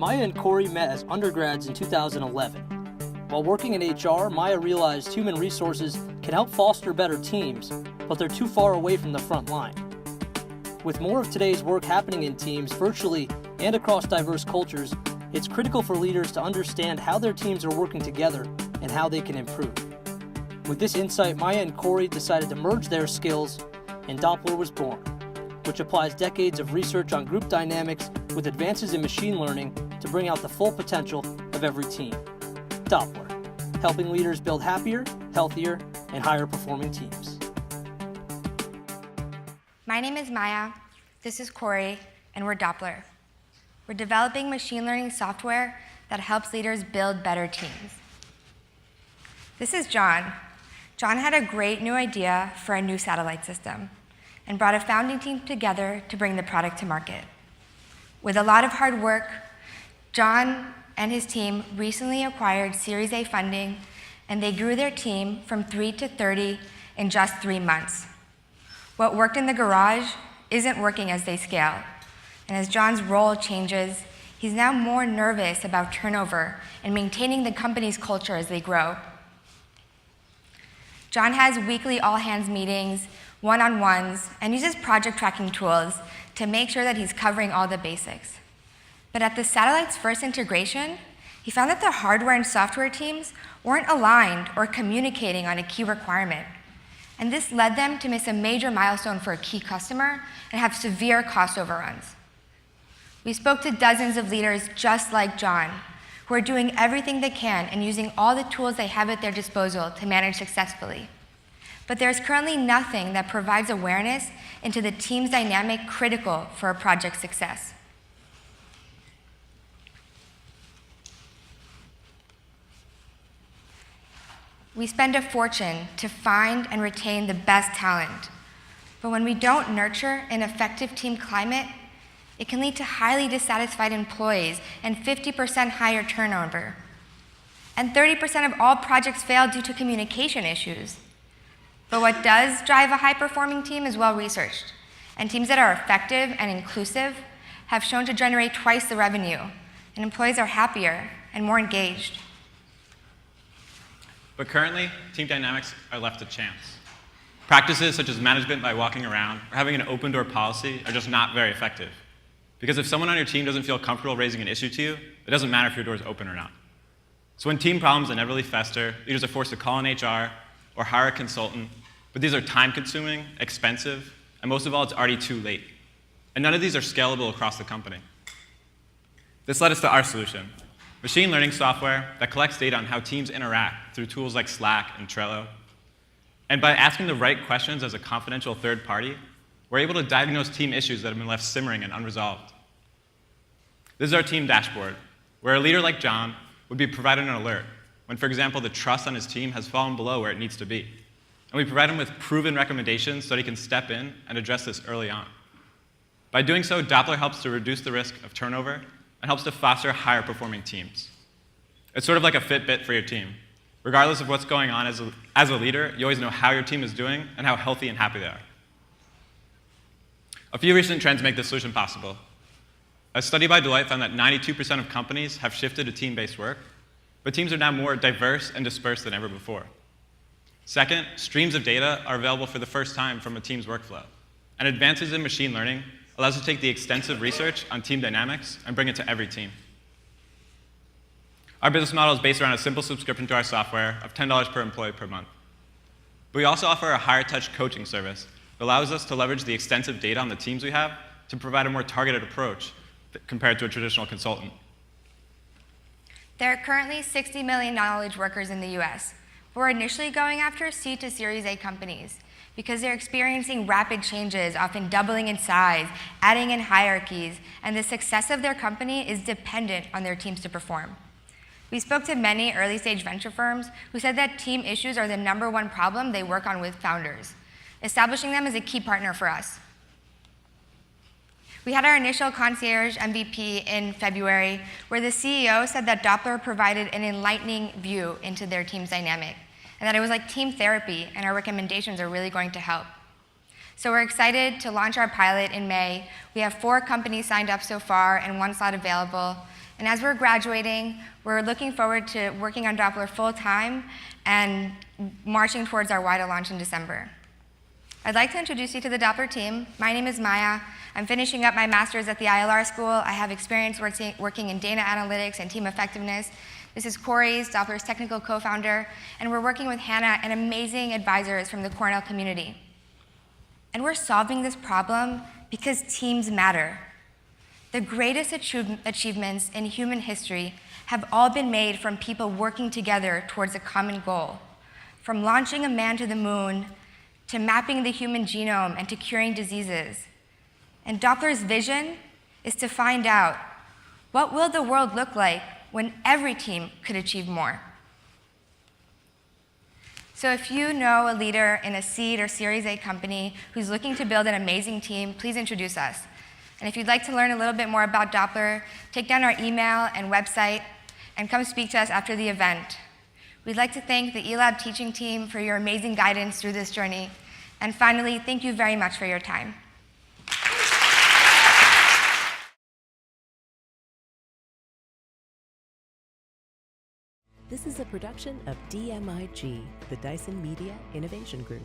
Maya and Corey met as undergrads in 2011. While working in HR, Maya realized human resources can help foster better teams, but they're too far away from the front line. With more of today's work happening in teams virtually and across diverse cultures, it's critical for leaders to understand how their teams are working together and how they can improve. With this insight, Maya and Corey decided to merge their skills, and Doplr was born, which applies decades of research on group dynamics with advances in machine learning to bring out the full potential of every team. Doplr, helping leaders build happier, healthier, and higher performing teams. My name is Maya, this is Corey, and we're Doplr. We're developing machine learning software that helps leaders build better teams. This is John. John had a great new idea for a new satellite system and brought a founding team together to bring the product to market. With a lot of hard work, John and his team recently acquired Series A funding, and they grew their team from 3 to 30 in just 3 months. What worked in the garage isn't working as they scale, and as John's role changes, he's now more nervous about turnover and maintaining the company's culture as they grow. John has weekly all-hands meetings, one-on-ones, and uses project tracking tools to make sure that he's covering all the basics. But at the satellite's first integration, he found that the hardware and software teams weren't aligned or communicating on a key requirement. And this led them to miss a major milestone for a key customer and have severe cost overruns. We spoke to dozens of leaders just like John, who are doing everything they can and using all the tools they have at their disposal to manage successfully. But there's currently nothing that provides awareness into the team's dynamic critical for a project's success. We spend a fortune to find and retain the best talent. But when we don't nurture an effective team climate, it can lead to highly dissatisfied employees and 50% higher turnover. And 30% of all projects fail due to communication issues. But what does drive a high-performing team is well-researched. And teams that are effective and inclusive have shown to generate twice the revenue, and employees are happier and more engaged. But currently, team dynamics are left to chance. Practices such as management by walking around or having an open door policy are just not very effective. Because if someone on your team doesn't feel comfortable raising an issue to you, it doesn't matter if your door is open or not. So when team problems inevitably fester, leaders are forced to call in HR or hire a consultant, but these are time-consuming, expensive, and most of all, it's already too late. And none of these are scalable across the company. This led us to our solution, machine learning software that collects data on how teams interact through tools like Slack and Trello. And by asking the right questions as a confidential third party, we're able to diagnose team issues that have been left simmering and unresolved. This is our team dashboard, where a leader like John would be provided an alert when, for example, the trust on his team has fallen below where it needs to be. And we provide him with proven recommendations so that he can step in and address this early on. By doing so, Doplr helps to reduce the risk of turnover and helps to foster higher performing teams. It's sort of like a Fitbit for your team. Regardless of what's going on as a leader, you always know how your team is doing and how healthy and happy they are. A few recent trends make this solution possible. A study by Deloitte found that 92% of companies have shifted to team-based work, but teams are now more diverse and dispersed than ever before. Second, streams of data are available for the first time from a team's workflow. And advances in machine learning allows us to take the extensive research on team dynamics and bring it to every team. Our business model is based around a simple subscription to our software of $10 per employee per month. But we also offer a higher touch coaching service that allows us to leverage the extensive data on the teams we have to provide a more targeted approach compared to a traditional consultant. There are currently 60 million knowledge workers in the US. We're initially going after C to Series A companies because they're experiencing rapid changes, often doubling in size, adding in hierarchies, and the success of their company is dependent on their teams to perform. We spoke to many early-stage venture firms who said that team issues are the #1 problem they work on with founders. Establishing them is a key partner for us. We had our initial concierge MVP in February, where the CEO said that Doplr provided an enlightening view into their team's dynamic, and that it was like team therapy, and our recommendations are really going to help. So we're excited to launch our pilot in May. We have 4 companies signed up so far and 1 slot available, And as we're graduating, we're looking forward to working on Doplr full-time and marching towards our WIDA launch in December. I'd like to introduce you to the Doplr team. My name is Maya. I'm finishing up my master's at the ILR school. I have experience working in data analytics and team effectiveness. This is Corey, Doplr's technical co-founder, and we're working with Hannah and amazing advisors from the Cornell community. And we're solving this problem because teams matter. The greatest achievements in human history have all been made from people working together towards a common goal. From launching a man to the moon, to mapping the human genome and to curing diseases. And Doplr's vision is to find out, what will the world look like when every team could achieve more? So if you know a leader in a seed or Series A company who's looking to build an amazing team, please introduce us. And if you'd like to learn a little bit more about Doplr, take down our email and website and come speak to us after the event. We'd like to thank the eLab teaching team for your amazing guidance through this journey. And finally, thank you very much for your time. This is a production of DMIG, the Dyson Media Innovation Group.